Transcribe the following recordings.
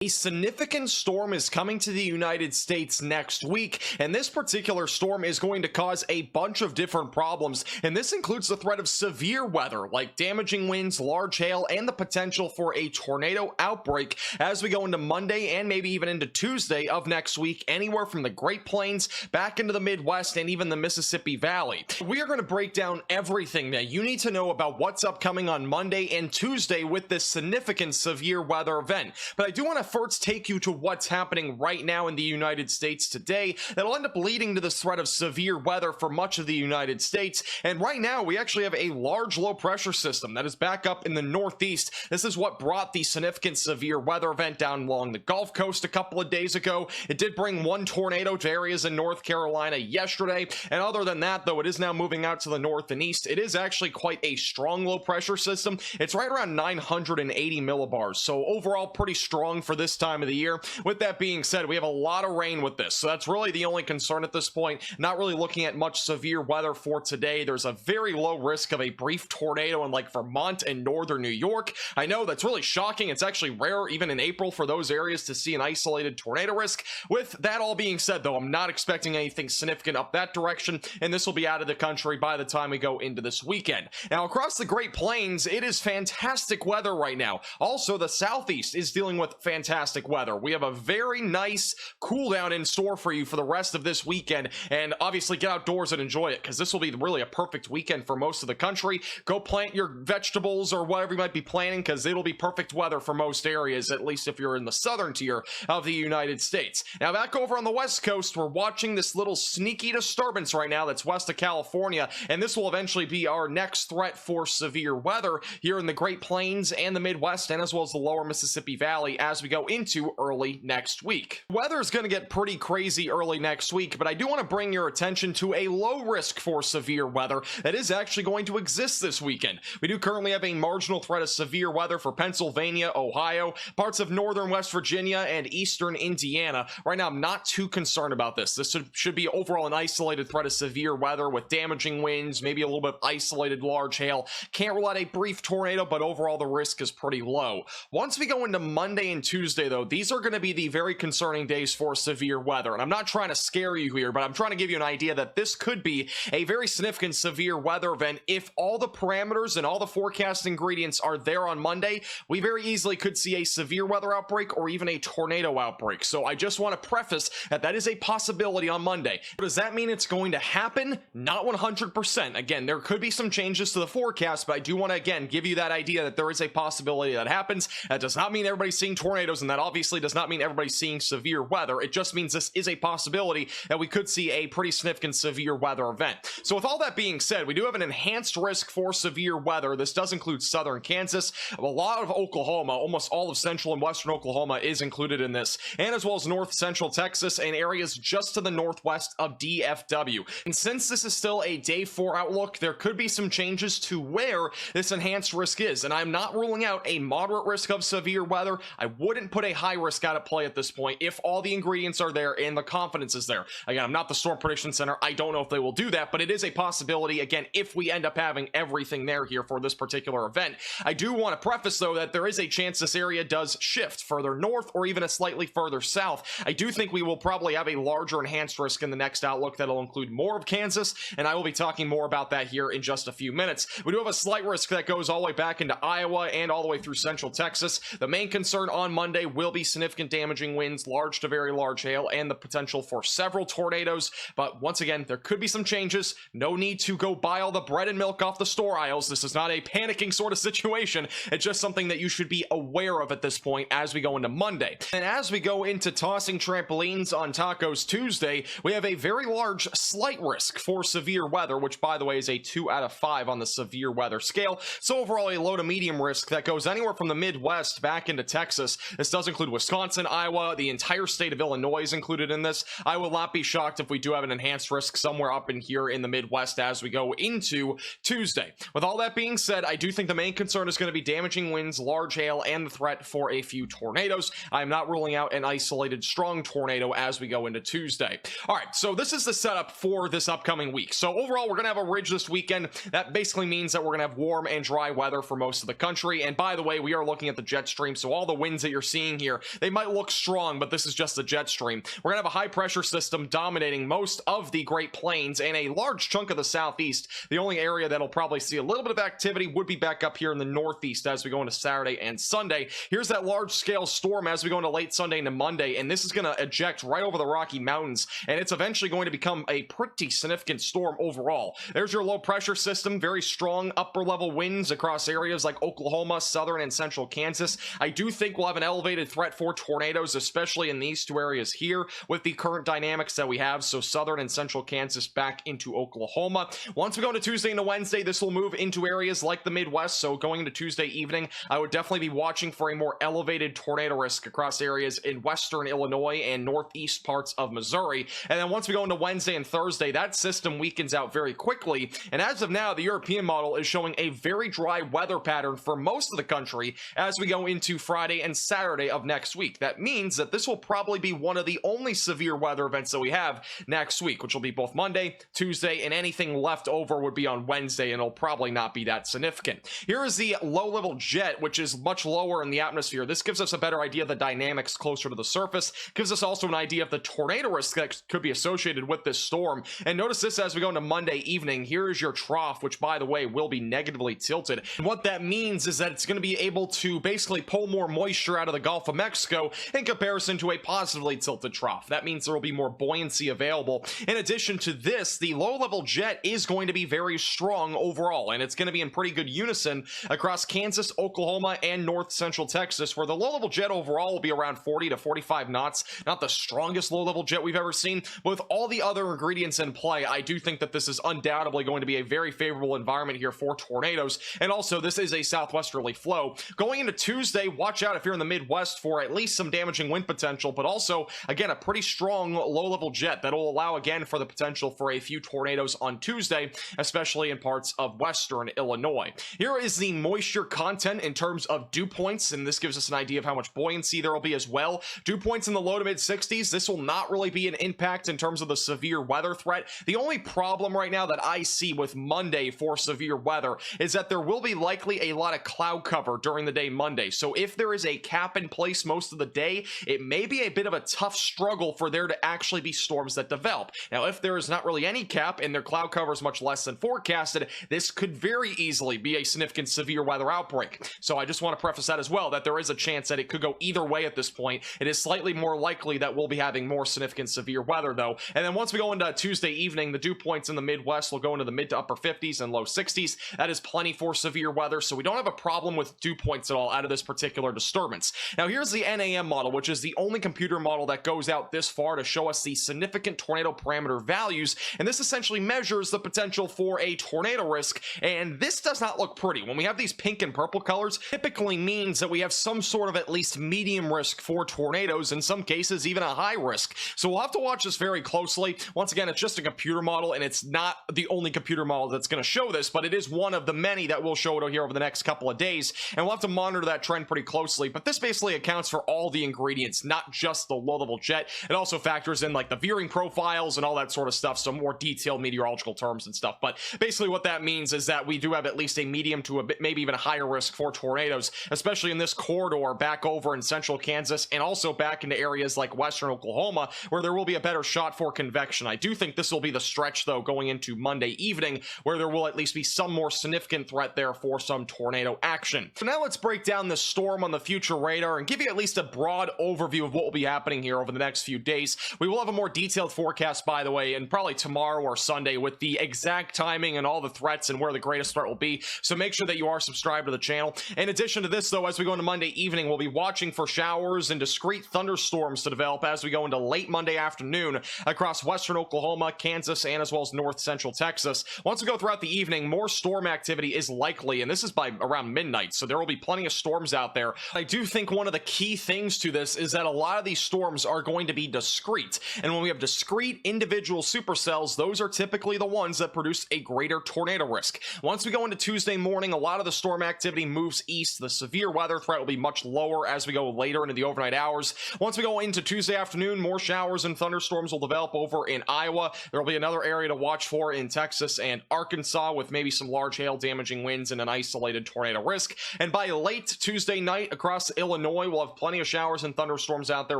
A significant storm is coming to the United States next week, and this particular storm is going to cause a bunch of different problems, and this includes the threat of severe weather like damaging winds, large hail, and the potential for a tornado outbreak as we go into Monday and maybe even into Tuesday of next week, anywhere from the Great Plains back into the Midwest and even the Mississippi Valley. We are going to break down everything that you need to know about what's upcoming on Monday and Tuesday with this significant severe weather event, but I do want to first take you to what's happening right now in the United States today that'll end up leading to this threat of severe weather for much of the United States. And right now we actually have a large low pressure system that is back up in the Northeast. This is what brought the significant severe weather event down along the Gulf Coast a couple of days ago. It did bring one tornado to areas in North Carolina yesterday, and other than that, though, it is now moving out to the north and east. It is actually quite a strong low pressure system. It's right around 980 millibars, so overall pretty strong for this time of the year. With that being said, we have a lot of rain with this, so that's really the only concern at this point. Not really looking at much severe weather for today. There's a very low risk of a brief tornado in like Vermont and northern New York. I know that's really shocking. It's actually rare even in April for those areas to see an isolated tornado risk. With that all being said, though, I'm not expecting anything significant up that direction, and this will be out of the country by the time we go into this weekend. Now, across the Great Plains, it is fantastic weather right now. Also, the Southeast is dealing with fantastic weather. We have a very nice cool down in store for you for the rest of this weekend, and obviously get outdoors and enjoy it, because this will be really a perfect weekend for most of the country. Go plant your vegetables or whatever you might be planting, because it'll be perfect weather for most areas, at least if you're in the southern tier of the United States. Now, back over on the West Coast, we're watching this little sneaky disturbance right now that's west of California, and this will eventually be our next threat for severe weather here in the Great Plains and the Midwest, and as well as the lower Mississippi Valley as we go into early next week. Weather is going to get pretty crazy early next week, but I do want to bring your attention to a low risk for severe weather that is actually going to exist this weekend. We do currently have a marginal threat of severe weather for Pennsylvania, Ohio, parts of northern West Virginia, and eastern Indiana. Right now, I'm not too concerned about this. This should be overall an isolated threat of severe weather with damaging winds, maybe a little bit of isolated large hail. Can't rule out a brief tornado, but overall the risk is pretty low. Once we go into Monday and Tuesday, though, these are going to be the very concerning days for severe weather, and I'm not trying to scare you here, but I'm trying to give you an idea that this could be a very significant severe weather event. If all the parameters and all the forecast ingredients are there on Monday, we very easily could see a severe weather outbreak or even a tornado outbreak. So I just want to preface that that is a possibility on Monday. Does that mean it's going to happen? Not 100%. Again, there could be some changes to the forecast, but I do want to again give you that idea that there is a possibility that happens. That does not mean everybody's seeing tornadoes, and that obviously does not mean everybody's seeing severe weather. It just means this is a possibility that we could see a pretty significant severe weather event. So with all that being said, we do have an enhanced risk for severe weather. This does include southern Kansas, a lot of Oklahoma, almost all of central and western Oklahoma is included in this, and as well as north central Texas and areas just to the northwest of DFW. And since this is still a day 4 outlook, there could be some changes to where this enhanced risk is, and I'm not ruling out a moderate risk of severe weather. I wouldn't put a high risk out at play at this point if all the ingredients are there and the confidence is there. Again, I'm not the Storm Prediction Center. I don't know if they will do that, but it is a possibility, again, if we end up having everything there here for this particular event. I do want to preface, though, that there is a chance this area does shift further north or even a slightly further south. I do think we will probably have a larger enhanced risk in the next outlook that'll include more of Kansas, and I will be talking more about that here in just a few minutes. We do have a slight risk that goes all the way back into Iowa and all the way through central Texas. The main concern on Monday will be significant damaging winds, large to very large hail, and the potential for several tornadoes. But once again, there could be some changes. No need to go buy all the bread and milk off the store aisles. This is not a panicking sort of situation. It's just something that you should be aware of at this point as we go into Monday. And as we go into tossing trampolines on Tacos Tuesday, we have a very large slight risk for severe weather, which by the way is a 2 out of 5 on the severe weather scale. So overall a low to medium risk that goes anywhere from the Midwest back into Texas. This does include Wisconsin, Iowa, the entire state of Illinois is included in this. I will not be shocked if we do have an enhanced risk somewhere up in here in the Midwest as we go into Tuesday. With all that being said, I do think the main concern is going to be damaging winds, large hail, and the threat for a few tornadoes. I'm not ruling out an isolated strong tornado as we go into Tuesday. All right, so this is the setup for this upcoming week. So overall, we're going to have a ridge this weekend. That basically means that we're going to have warm and dry weather for most of the country. And by the way, we are looking at the jet stream, so all the winds that you're seeing here, they might look strong, but this is just a jet stream. We're gonna have a high pressure system dominating most of the Great Plains and a large chunk of the southeast. The only area that'll probably see a little bit of activity would be back up here in the northeast as we go into Saturday and Sunday. Here's that large scale storm as we go into late Sunday into Monday, and this is going to eject right over the Rocky Mountains, and it's eventually going to become a pretty significant storm overall. There's your low pressure system, very strong upper level winds across areas like Oklahoma, southern and central Kansas. I do think we'll have an elevated threat for tornadoes, especially in these two areas here with the current dynamics that we have. So southern and central Kansas back into Oklahoma. Once we go into Tuesday into Wednesday, this will move into areas like the Midwest. So going into Tuesday evening, I would definitely be watching for a more elevated tornado risk across areas in western Illinois and northeast parts of Missouri. And then once we go into Wednesday and Thursday, that system weakens out very quickly. And as of now, the European model is showing a very dry weather pattern for most of the country as we go into Friday and Saturday of next week. That means that this will probably be one of the only severe weather events that we have next week, which will be both Monday, Tuesday, and anything left over would be on Wednesday, and it'll probably not be that significant. Here is the low-level jet, which is much lower in the atmosphere. This gives us a better idea of the dynamics closer to the surface, gives us also an idea of the tornado risk that could be associated with this storm. And notice this as we go into Monday evening. Here is your trough, which by the way will be negatively tilted. And what that means is that it's going to be able to basically pull more moisture out of the Gulf of Mexico in comparison to a positively tilted trough. That means there will be more buoyancy available. In addition to this, the low-level jet is going to be very strong overall, and it's going to be in pretty good unison across Kansas, Oklahoma, and north central Texas, where the low-level jet overall will be around 40 to 45 knots. Not the strongest low-level jet we've ever seen, but with all the other ingredients in play, I do think that this is undoubtedly going to be a very favorable environment here for tornadoes. And also, this is a southwesterly flow. Going into Tuesday, watch out if you're in the Midwest for at least some damaging wind potential, but also, again, a pretty strong low-level jet that will allow, again, for the potential for a few tornadoes on Tuesday, especially in parts of western Illinois. Here is the moisture content in terms of dew points, and this gives us an idea of how much buoyancy there will be as well. Dew points in the low to mid 60s. This will not really be an impact in terms of the severe weather threat. The only problem right now that I see with Monday for severe weather is that there will be likely a lot of cloud cover during the day Monday. So if there is a cap in place most of the day, it may be a bit of a tough struggle for there to actually be storms that develop. Now, if there is not really any cap and their cloud cover is much less than forecasted, this could very easily be a significant severe weather outbreak. So I just want to preface that as well, that there is a chance that it could go either way at this point. It is slightly more likely that we'll be having more significant severe weather though. And then once we go into Tuesday evening, the dew points in the Midwest will go into the mid to upper 50s and low 60s. That is plenty for severe weather, so we don't have a problem with dew points at all out of this particular disturbance. Now here's the NAM model, which is the only computer model that goes out this far to show us the significant tornado parameter values, and this essentially measures the potential for a tornado risk, and this does not look pretty. When we have these pink and purple colors, typically means that we have some sort of at least medium risk for tornadoes, in some cases even a high risk. So we'll have to watch this very closely. Once again, it's just a computer model, and it's not the only computer model that's going to show this, but it is one of the many that will show it here over the next couple of days, and we'll have to monitor that trend pretty closely. But this basically accounts for all the ingredients, not just the low-level jet. It also factors in like the veering profiles and all that sort of stuff, so more detailed meteorological terms and stuff. But basically what that means is that we do have at least a medium to a bit, maybe even a higher risk for tornadoes, especially in this corridor back over in central Kansas and also back into areas like western Oklahoma, where there will be a better shot for convection. I do think this will be the stretch though going into Monday evening, where there will at least be some more significant threat there for some tornado action. So now let's break down this storm on the future radar and give you at least a broad overview of what will be happening here over the next few days. We will have a more detailed forecast, by the way, and probably tomorrow or Sunday with the exact timing and all the threats and where the greatest threat will be. So make sure that you are subscribed to the channel. In addition to this though, as we go into Monday evening, we'll be watching for showers and discrete thunderstorms to develop as we go into late Monday afternoon across western Oklahoma, Kansas, and as well as north central Texas. Once we go throughout the evening, more storm activity is likely, and this is by around midnight, so there will be plenty of storms out there. I do think one of the key things to this is that a lot of these storms are going to be discrete, and when we have discrete individual supercells, those are typically the ones that produce a greater tornado risk. Once we go into Tuesday morning, a lot of the storm activity moves east. The severe weather threat will be much lower as we go later into the overnight hours. Once we go into Tuesday afternoon, more showers and thunderstorms will develop over in Iowa. There will be another area to watch for in Texas and Arkansas, with maybe some large hail damaging winds and an isolated tornado risk. And by late Tuesday night across Illinois, Illinois, we'll have plenty of showers and thunderstorms out there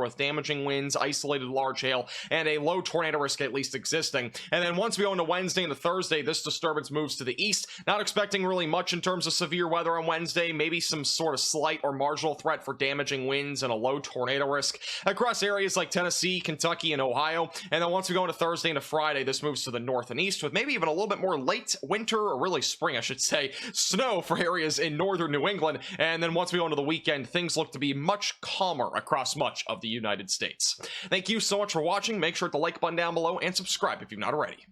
with damaging winds, isolated large hail, and a low tornado risk at least existing. And then once we go into Wednesday into Thursday, this disturbance moves to the east. Not expecting really much in terms of severe weather on Wednesday, maybe some sort of slight or marginal threat for damaging winds and a low tornado risk across areas like Tennessee, Kentucky, and Ohio. And then once we go into Thursday into Friday, this moves to the north and east with maybe even a little bit more late winter, or really spring I should say, snow for areas in northern New England. And then once we go into the weekend, things look to be much calmer across much of the United States. Thank you so much for watching. Make sure to hit the like button down below and subscribe if you've not already.